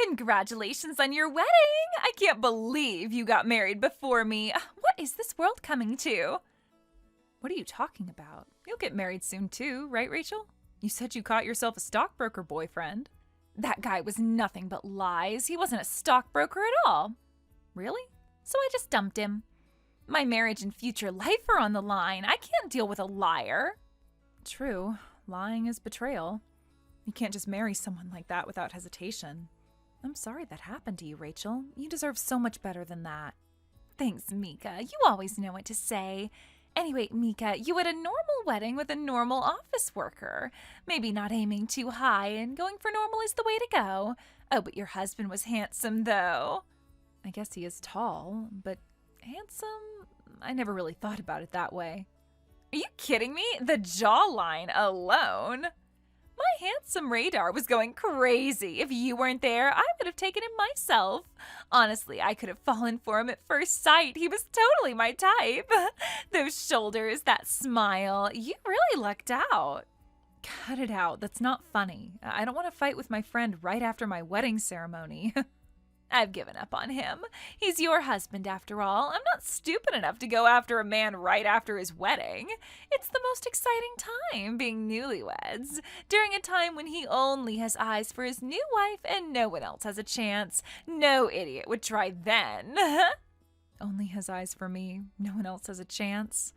Congratulations on your wedding! I can't believe you got married before me. What is this world coming to? What are you talking about? You'll get married soon too, right, Rachel? You said you caught yourself a stockbroker boyfriend. That guy was nothing but lies. He wasn't a stockbroker at all. Really? So I just dumped him. My marriage and future life are on the line. I can't deal with a liar. True. Lying is betrayal. You can't just marry someone like that without hesitation. I'm sorry that happened to you, Rachel. You deserve so much better than that. Thanks, Mika. You always know what to say. Anyway, Mika, you had a normal wedding with a normal office worker. Maybe not aiming too high, and going for normal is the way to go. Oh, but your husband was handsome, though. I guess he is tall, but handsome? I never really thought about it that way. Are you kidding me? The jawline alone. My handsome radar was going crazy. If you weren't there, I would have taken him myself. Honestly, I could have fallen for him at first sight. He was totally my type. Those shoulders, that smile. You really lucked out. Cut it out. That's not funny. I don't want to fight with my friend right after my wedding ceremony. I've given up on him. He's your husband after all. I'm not stupid enough to go after a man right after his wedding. It's the most exciting time, being newlyweds, during a time when he only has eyes for his new wife and no one else has a chance. No idiot would try then. Only has eyes for me. No one else has a chance.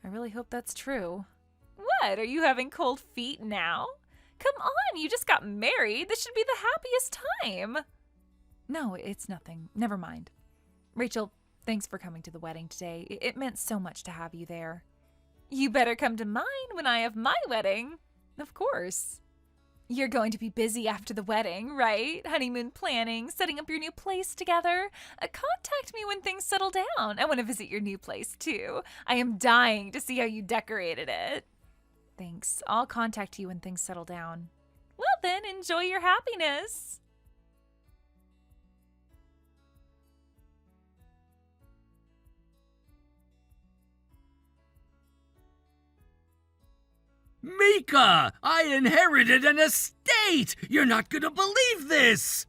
I really hope that's true. What? Are you having cold feet now? Come on, you just got married. This should be the happiest time. No, it's nothing. Never mind. Rachel, thanks for coming to the wedding today. It meant so much to have you there. You better come to mine when I have my wedding. Of course. You're going to be busy after the wedding, right? Honeymoon planning, setting up your new place together. Contact me when things settle down. I want to visit your new place, too. I am dying to see how you decorated it. Thanks. I'll contact you when things settle down. Well then, enjoy your happiness. Mika! I inherited an estate! You're not gonna believe this!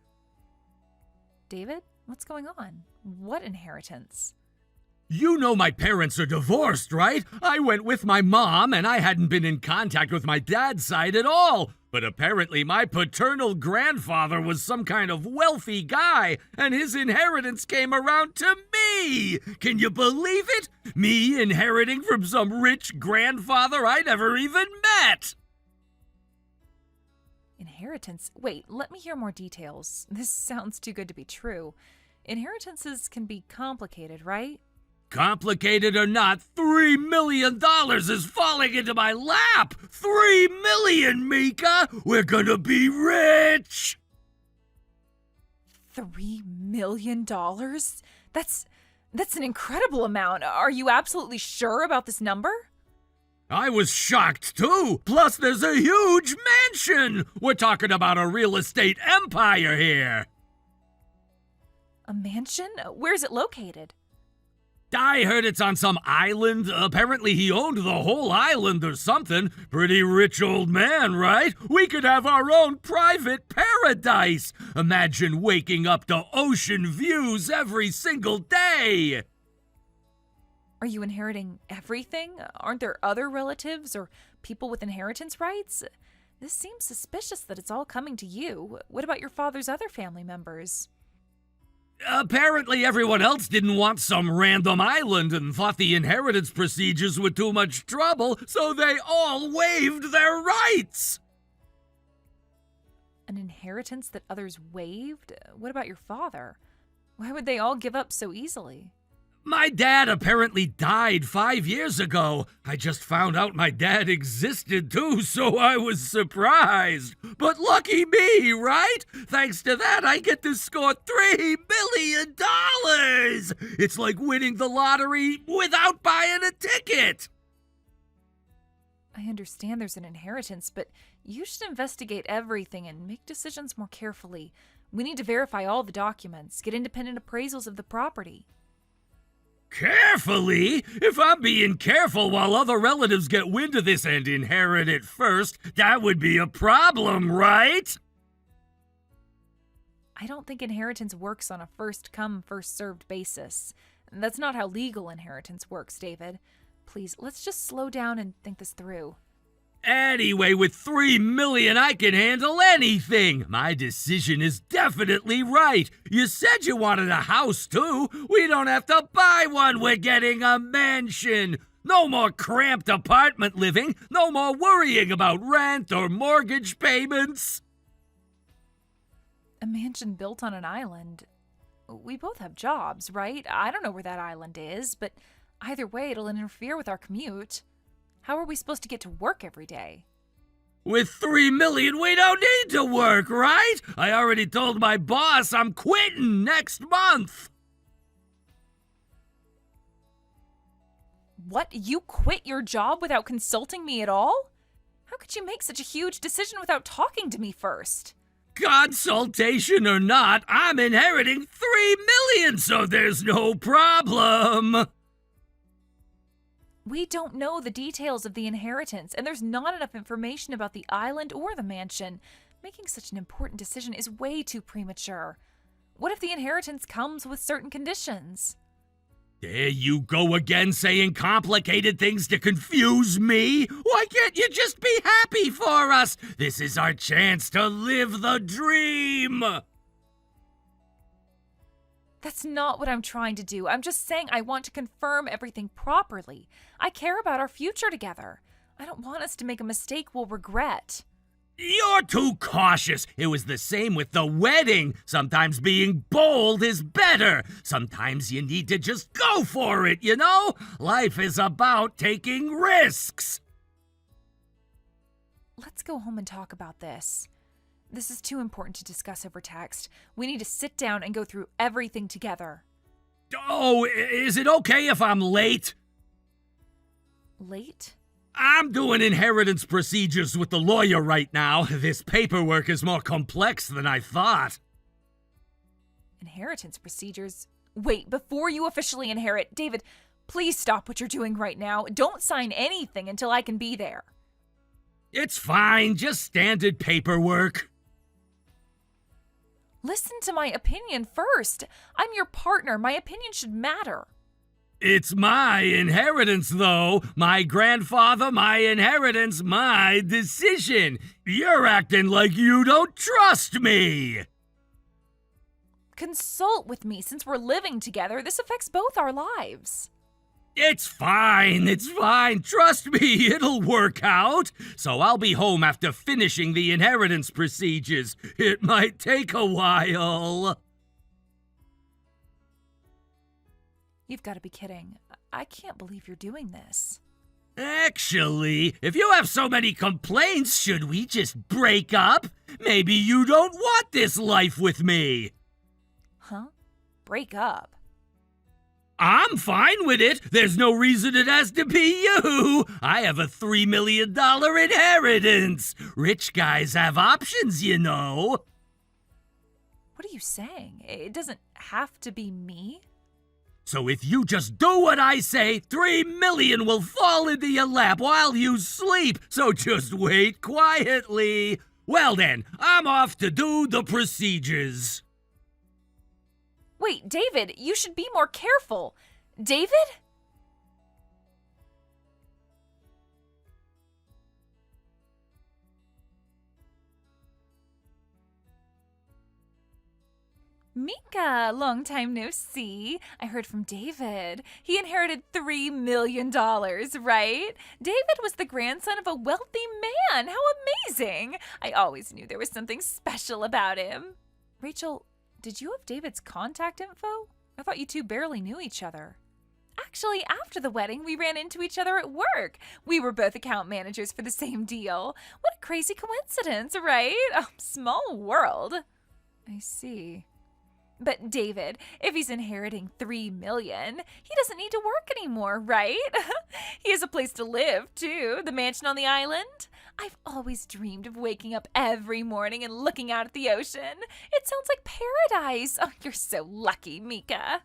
David, what's going on? What inheritance? You know my parents are divorced, right? I went with my mom, and I hadn't been in contact with my dad's side at all. But apparently my paternal grandfather was some kind of wealthy guy, and his inheritance came around to me! Can you believe it? Me inheriting from some rich grandfather I never even met! Inheritance? Wait, let me hear more details. This sounds too good to be true. Inheritances can be complicated, right? Complicated or not, $3 million is falling into my lap! $3 million, Mika! We're gonna be rich! $3 million? That's an incredible amount. Are you absolutely sure about this number? I was shocked too! Plus there's a huge mansion! We're talking about a real estate empire here! A mansion? Where's it located? I heard it's on some island. Apparently he owned the whole island or something. Pretty rich old man, right? We could have our own private paradise. Imagine waking up to ocean views every single day. Are you inheriting everything? Aren't there other relatives or people with inheritance rights? This seems suspicious that it's all coming to you. What about your father's other family members? Apparently everyone else didn't want some random island and thought the inheritance procedures were too much trouble, so they all waived their rights! An inheritance that others waived? What about your father? Why would they all give up so easily? My dad apparently died 5 years ago. I just found out my dad existed too, so I was surprised. But lucky me, right? Thanks to that, I get to score $3 million! It's like winning the lottery without buying a ticket! I understand there's an inheritance, but you should investigate everything and make decisions more carefully. We need to verify all the documents, get independent appraisals of the property. Carefully? If I'm being careful while other relatives get wind of this and inherit it first, that would be a problem, right? I don't think inheritance works on a first-come, first-served basis. That's not how legal inheritance works, David. Please, let's just slow down and think this through. Anyway, with $3 million, I can handle anything. My decision is definitely right. You said you wanted a house, too. We don't have to buy one. We're getting a mansion. No more cramped apartment living. No more worrying about rent or mortgage payments. A mansion built on an island. We both have jobs, right? I don't know where that island is, but either way, it'll interfere with our commute. How are we supposed to get to work every day? With $3 million, we don't need to work, right? I already told my boss I'm quitting next month. What? You quit your job without consulting me at all? How could you make such a huge decision without talking to me first? Consultation or not, I'm inheriting $3 million, so there's no problem. We don't know the details of the inheritance, and there's not enough information about the island or the mansion. Making such an important decision is way too premature. What if the inheritance comes with certain conditions? There you go again, saying complicated things to confuse me. Why can't you just be happy for us? This is our chance to live the dream. That's not what I'm trying to do. I'm just saying I want to confirm everything properly. I care about our future together. I don't want us to make a mistake we'll regret. You're too cautious. It was the same with the wedding. Sometimes being bold is better. Sometimes you need to just go for it, you know? Life is about taking risks. Let's go home and talk about this. This is too important to discuss over text. We need to sit down and go through everything together. Oh, is it okay if I'm late? Late? I'm doing inheritance procedures with the lawyer right now. This paperwork is more complex than I thought. Inheritance procedures? Wait, before you officially inherit, David, please stop what you're doing right now. Don't sign anything until I can be there. It's fine, just standard paperwork. Listen to my opinion first. I'm your partner. My opinion should matter. It's my inheritance, though. My grandfather, my inheritance, my decision. You're acting like you don't trust me. Consult with me since we're living together. This affects both our lives. It's fine. Trust me, it'll work out. So I'll be home after finishing the inheritance procedures. It might take a while. You've got to be kidding. I can't believe you're doing this. Actually, if you have so many complaints, should we just break up? Maybe you don't want this life with me. Huh? Break up? I'm fine with it. There's no reason it has to be you. I have a $3 million inheritance. Rich guys have options, you know. What are you saying? It doesn't have to be me? So if you just do what I say, $3 million will fall into your lap while you sleep. So just wait quietly. Well then, I'm off to do the procedures. Wait, David, you should be more careful. David? Mika, long time no see. I heard from David. He inherited $3 million, right? David was the grandson of a wealthy man. How amazing! I always knew there was something special about him. Rachel, did you have David's contact info? I thought you two barely knew each other. Actually, after the wedding, we ran into each other at work. We were both account managers for the same deal. What a crazy coincidence, right? Oh, small world. I see. But David, if he's inheriting $3 million, he doesn't need to work anymore, right? He has a place to live, too, the mansion on the island. I've always dreamed of waking up every morning and looking out at the ocean. It sounds like paradise. Oh, you're so lucky, Mika.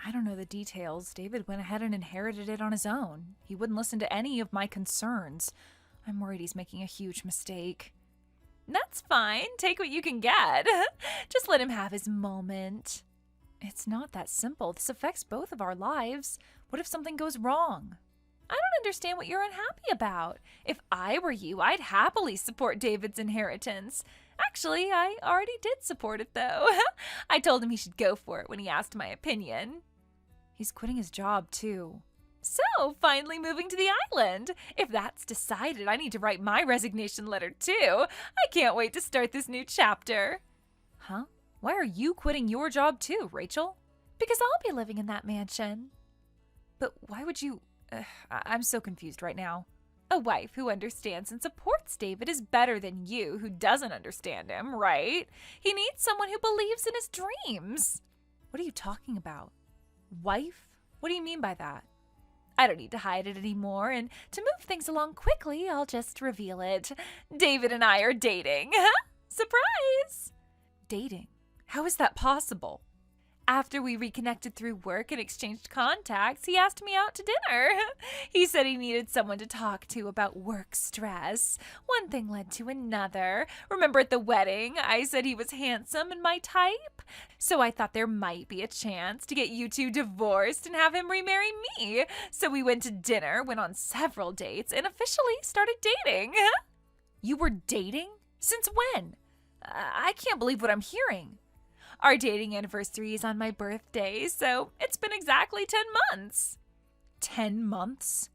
I don't know the details. David went ahead and inherited it on his own. He wouldn't listen to any of my concerns. I'm worried he's making a huge mistake. That's fine. Take what you can get. Just let him have his moment. It's not that simple. This affects both of our lives. What if something goes wrong? I don't understand what you're unhappy about. If I were you, I'd happily support David's inheritance. Actually, I already did support it, though. I told him he should go for it when he asked my opinion. He's quitting his job, too. So, finally moving to the island. If that's decided, I need to write my resignation letter, too. I can't wait to start this new chapter. Huh? Why are you quitting your job, too, Rachel? Because I'll be living in that mansion. But why would you... I'm so confused right now. A wife who understands and supports David is better than you who doesn't understand him, right? He needs someone who believes in his dreams. What are you talking about? Wife? What do you mean by that? I don't need to hide it anymore, and to move things along quickly, I'll just reveal it. David and I are dating. Surprise! Dating? How is that possible? After we reconnected through work and exchanged contacts, he asked me out to dinner. He said he needed someone to talk to about work stress. One thing led to another. Remember at the wedding, I said he was handsome and my type? So I thought there might be a chance to get you two divorced and have him remarry me. So we went to dinner, went on several dates, and officially started dating. You were dating? Since when? I can't believe what I'm hearing. Our dating anniversary is on my birthday, so it's been exactly 10 months. 10 months?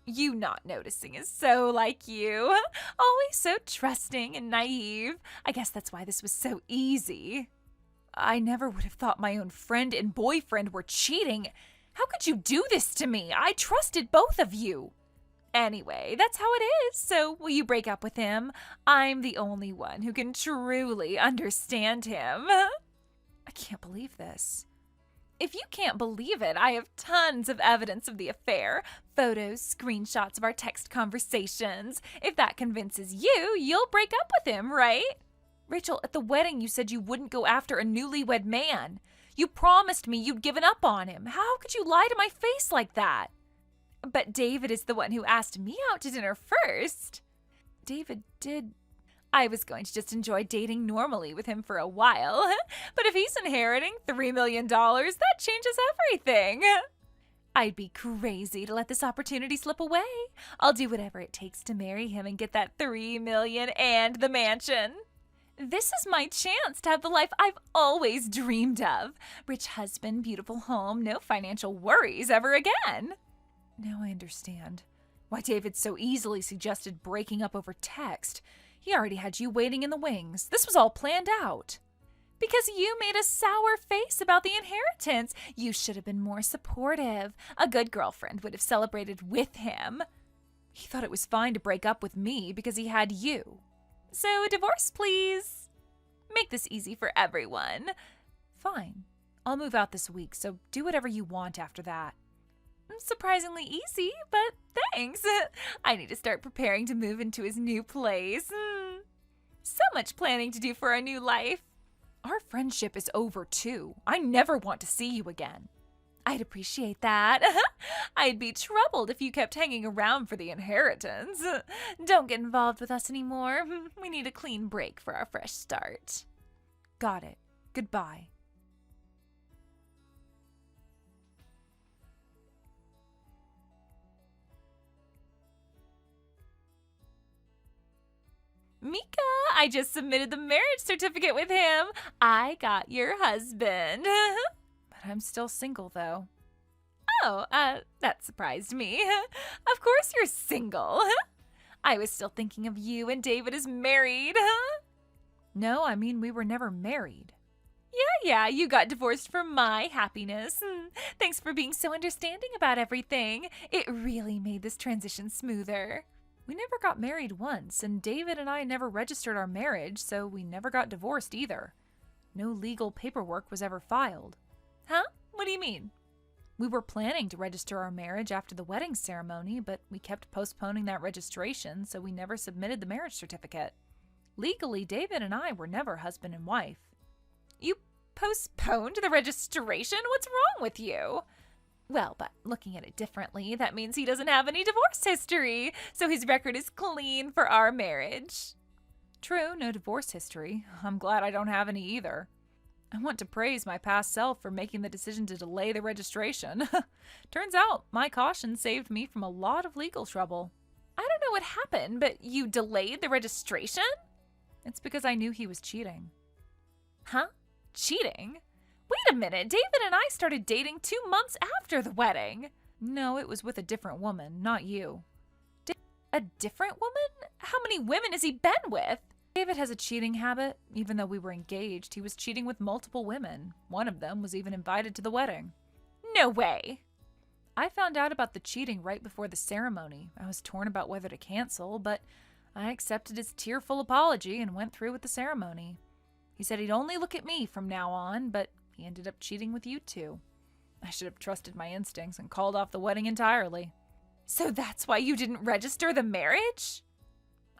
You not noticing is so like you. Always so trusting and naive. I guess that's why this was so easy. I never would have thought my own friend and boyfriend were cheating. How could you do this to me? I trusted both of you. Anyway, that's how it is, so will you break up with him? I'm the only one who can truly understand him. I can't believe this. If you can't believe it, I have tons of evidence of the affair. Photos, screenshots of our text conversations. If that convinces you, you'll break up with him, right? Rachel, at the wedding you said you wouldn't go after a newlywed man. You promised me you'd given up on him. How could you lie to my face like that? But David is the one who asked me out to dinner first. David did... I was going to just enjoy dating normally with him for a while. But if he's inheriting $3 million, that changes everything. I'd be crazy to let this opportunity slip away. I'll do whatever it takes to marry him and get that $3 million and the mansion. This is my chance to have the life I've always dreamed of. Rich husband, beautiful home, no financial worries ever again. Now I understand why David so easily suggested breaking up over text. He already had you waiting in the wings. This was all planned out. Because you made a sour face about the inheritance. You should have been more supportive. A good girlfriend would have celebrated with him. He thought it was fine to break up with me because he had you. So, divorce, please. Make this easy for everyone. Fine. I'll move out this week, so do whatever you want after that. Surprisingly easy, but thanks. I need to start preparing to move into his new place. So much planning to do for our new life. Our friendship is over, too. I never want to see you again. I'd appreciate that. I'd be troubled if you kept hanging around for the inheritance. Don't get involved with us anymore. We need a clean break for our fresh start. Got it. Goodbye. Mika, I just submitted the marriage certificate with him. I got your husband. But I'm still single, though. Oh, that surprised me. Of course you're single. I was still thinking of you and David as married. No, I mean we were never married. Yeah, you got divorced for my happiness. Thanks for being so understanding about everything. It really made this transition smoother. We never got married once, and David and I never registered our marriage, so we never got divorced either. No legal paperwork was ever filed. Huh? What do you mean? We were planning to register our marriage after the wedding ceremony, but we kept postponing that registration, so we never submitted the marriage certificate. Legally, David and I were never husband and wife. You postponed the registration? What's wrong with you? Well, but looking at it differently, that means he doesn't have any divorce history, so his record is clean for our marriage. True, no divorce history. I'm glad I don't have any either. I want to praise my past self for making the decision to delay the registration. Turns out my caution saved me from a lot of legal trouble. I don't know what happened, but you delayed the registration? It's because I knew he was cheating. Huh? Cheating? Wait a minute, David and I started dating 2 months after the wedding. No, it was with a different woman, not you. A different woman? How many women has he been with? David has a cheating habit. Even though we were engaged, he was cheating with multiple women. One of them was even invited to the wedding. No way! I found out about the cheating right before the ceremony. I was torn about whether to cancel, but I accepted his tearful apology and went through with the ceremony. He said he'd only look at me from now on, but he ended up cheating with you two. I should have trusted my instincts and called off the wedding entirely. So that's why you didn't register the marriage?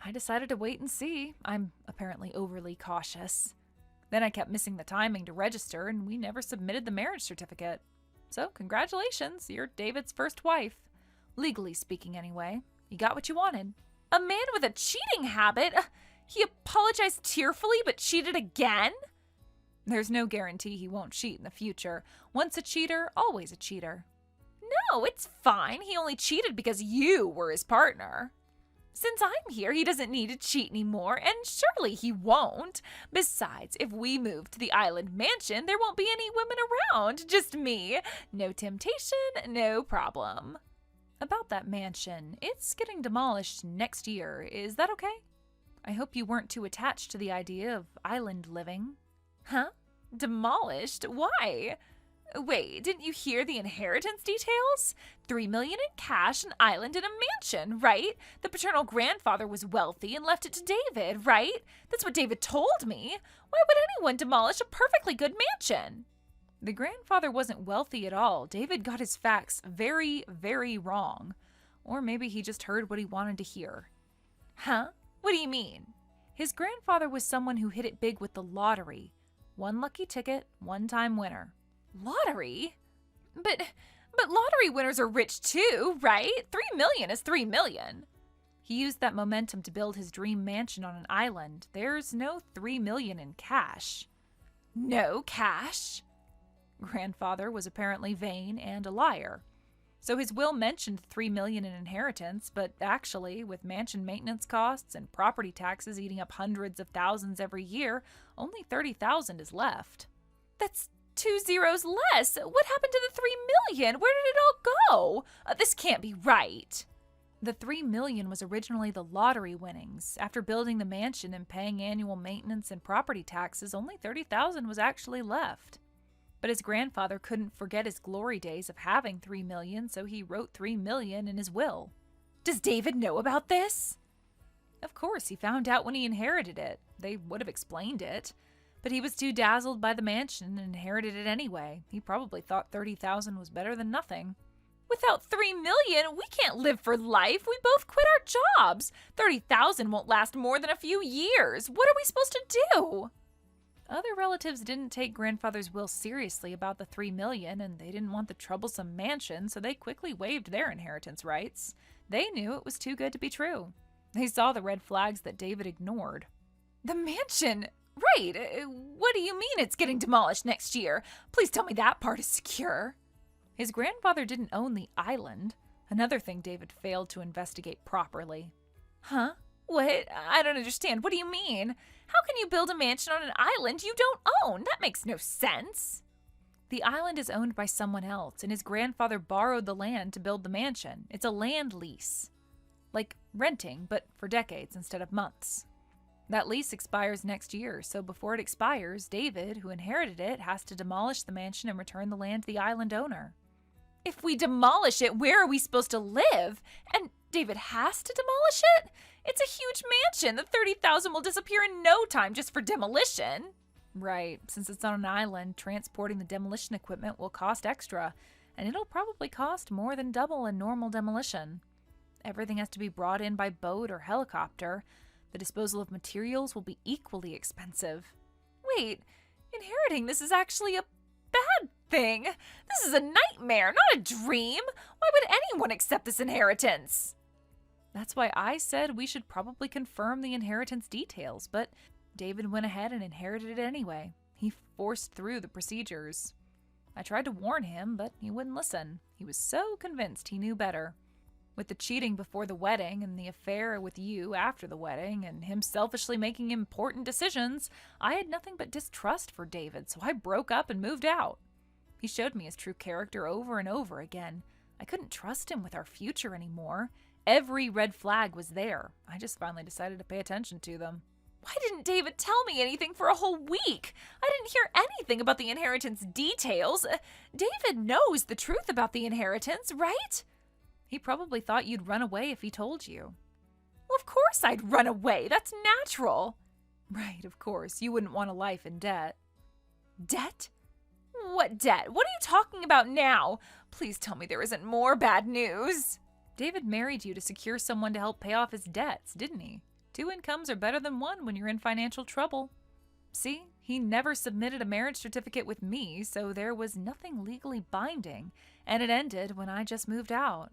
I decided to wait and see. I'm apparently overly cautious. Then I kept missing the timing to register, and we never submitted the marriage certificate. So congratulations, you're David's first wife. Legally speaking, anyway. You got what you wanted. A man with a cheating habit? He apologized tearfully but cheated again? There's no guarantee he won't cheat in the future. Once a cheater, always a cheater. No, it's fine. He only cheated because you were his partner. Since I'm here, he doesn't need to cheat anymore, and surely he won't. Besides, if we move to the island mansion, there won't be any women around, just me. No temptation, no problem. About that mansion, it's getting demolished next year. Is that okay? I hope you weren't too attached to the idea of island living. Huh? Demolished? Why? Wait, didn't you hear the inheritance details? $3 million in cash, an island, and a mansion, right? The paternal grandfather was wealthy and left it to David, right? That's what David told me. Why would anyone demolish a perfectly good mansion? The grandfather wasn't wealthy at all. David got his facts very, very wrong. Or maybe he just heard what he wanted to hear. Huh? What do you mean? His grandfather was someone who hit it big with the lottery. One lucky ticket, one-time winner. Lottery? But lottery winners are rich too, right? $3 million is $3 million. He used that momentum to build his dream mansion on an island. There's no $3 million in cash. No cash? Grandfather was apparently vain and a liar. So his will mentioned $3 million in inheritance, but actually, with mansion maintenance costs and property taxes eating up hundreds of thousands every year, only $30,000 is left. That's 2 zeros less. What happened to the $3 million? Where did it all go? This can't be right. The $3 million was originally the lottery winnings. After building the mansion and paying annual maintenance and property taxes, only $30,000 was actually left. But his grandfather couldn't forget his glory days of having $3 million, so he wrote $3 million in his will. Does David know about this? Of course, he found out when he inherited it. They would have explained it. But he was too dazzled by the mansion and inherited it anyway. He probably thought $30,000 was better than nothing. Without $3 million, we can't live for life. We both quit our jobs. $30,000 won't last more than a few years. What are we supposed to do? Other relatives didn't take grandfather's will seriously about the $3 million, and they didn't want the troublesome mansion, so they quickly waived their inheritance rights. They knew it was too good to be true. They saw the red flags that David ignored. The mansion? Right. What do you mean it's getting demolished next year? Please tell me that part is secure. His grandfather didn't own the island. Another thing David failed to investigate properly. Huh? What? I don't understand. What do you mean? How can you build a mansion on an island you don't own? That makes no sense. The island is owned by someone else, and his grandfather borrowed the land to build the mansion. It's a land lease. Like renting, but for decades instead of months. That lease expires next year, so before it expires, David, who inherited it, has to demolish the mansion and return the land to the island owner. If we demolish it, where are we supposed to live? And David has to demolish it? It's a huge mansion. The $30,000 will disappear in no time just for demolition. Right. Since it's on an island, transporting the demolition equipment will cost extra, and it'll probably cost more than double a normal demolition. Everything has to be brought in by boat or helicopter. The disposal of materials will be equally expensive. Wait, inheriting this is actually a bad thing. This is a nightmare, not a dream. Why would anyone accept this inheritance? That's why I said we should probably confirm the inheritance details, but David went ahead and inherited it anyway. He forced through the procedures. I tried to warn him, but he wouldn't listen. He was so convinced he knew better. With the cheating before the wedding and the affair with you after the wedding and him selfishly making important decisions, I had nothing but distrust for David, so I broke up and moved out. He showed me his true character over and over again. I couldn't trust him with our future anymore. Every red flag was there. I just finally decided to pay attention to them. Why didn't David tell me anything for a whole week? I didn't hear anything about the inheritance details. David knows the truth about the inheritance, right? He probably thought you'd run away if he told you. Well, of course I'd run away. That's natural. Right, of course. You wouldn't want a life in debt. Debt? What debt? What are you talking about now? Please tell me there isn't more bad news. David married you to secure someone to help pay off his debts, didn't he? 2 incomes are better than 1 when you're in financial trouble. See, he never submitted a marriage certificate with me, so there was nothing legally binding, and it ended when I just moved out.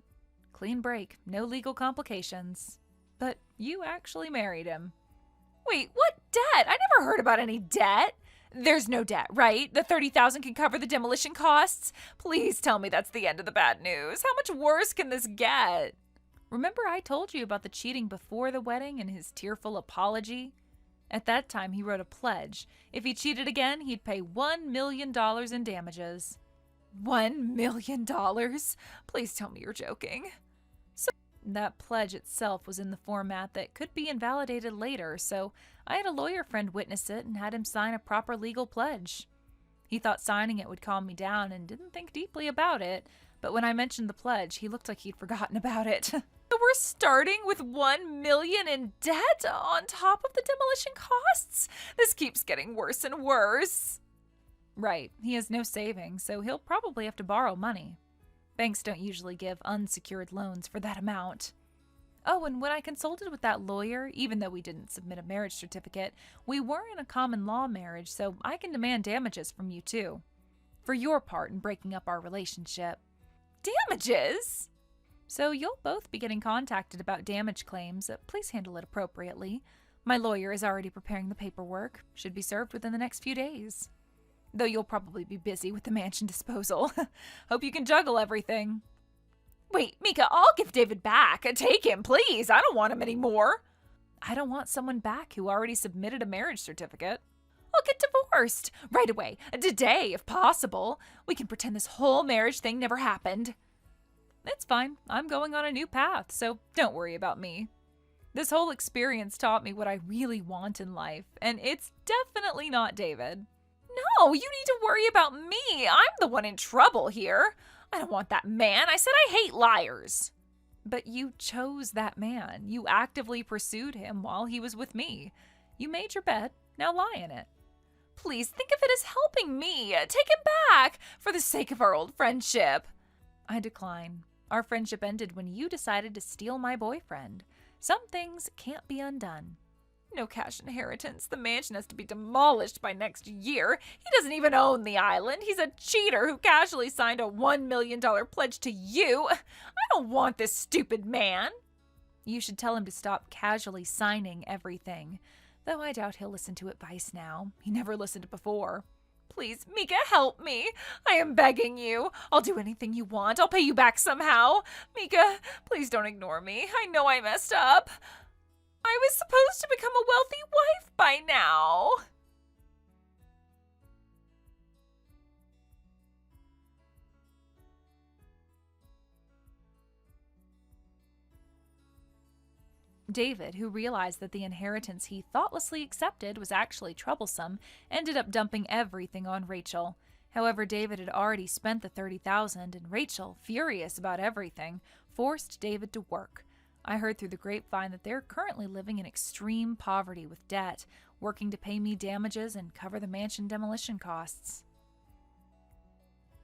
Clean break, no legal complications. But you actually married him. Wait, what debt? I never heard about any debt. There's no debt, right? The $30,000 can cover the demolition costs? Please tell me that's the end of the bad news. How much worse can this get? Remember I told you about the cheating before the wedding and his tearful apology? At that time, he wrote a pledge. If he cheated again, he'd pay $1 million in damages. $1 million? Please tell me you're joking. That pledge itself was in the format that could be invalidated later, so I had a lawyer friend witness it and had him sign a proper legal pledge. He thought signing it would calm me down and didn't think deeply about it, but when I mentioned the pledge, he looked like he'd forgotten about it. So we're starting with $1 million in debt on top of the demolition costs? This keeps getting worse and worse. Right, he has no savings, so he'll probably have to borrow money. Banks don't usually give unsecured loans for that amount. Oh, and when I consulted with that lawyer, even though we didn't submit a marriage certificate, we were in a common law marriage, so I can demand damages from you too. For your part in breaking up our relationship. Damages? So you'll both be getting contacted about damage claims. Please handle it appropriately. My lawyer is already preparing the paperwork. Should be served within the next few days. Though you'll probably be busy with the mansion disposal. Hope you can juggle everything. Wait, Mika, I'll give David back. Take him, please. I don't want him anymore. I don't want someone back who already submitted a marriage certificate. I'll get divorced. Right away. Today, if possible. We can pretend this whole marriage thing never happened. It's fine. I'm going on a new path, so don't worry about me. This whole experience taught me what I really want in life, and it's definitely not David. No, you need to worry about me. I'm the one in trouble here. I don't want that man. I said I hate liars. But you chose that man. You actively pursued him while he was with me. You made your bed. Now lie in it. Please think of it as helping me. Take him back for the sake of our old friendship. I decline. Our friendship ended when you decided to steal my boyfriend. Some things can't be undone. No cash inheritance. The mansion has to be demolished by next year. He doesn't even own the island. He's a cheater who casually signed a $1 million pledge to you. I don't want this stupid man. You should tell him to stop casually signing everything. Though I doubt he'll listen to advice now. He never listened before. Please, Mika, help me. I am begging you. I'll do anything you want. I'll pay you back somehow. Mika, please don't ignore me. I know I messed up. I was supposed to become a wealthy wife by now. David, who realized that the inheritance he thoughtlessly accepted was actually troublesome, ended up dumping everything on Rachel. However, David had already spent the $30,000, and Rachel, furious about everything, forced David to work. I heard through the grapevine that they're currently living in extreme poverty with debt, working to pay me damages and cover the mansion demolition costs.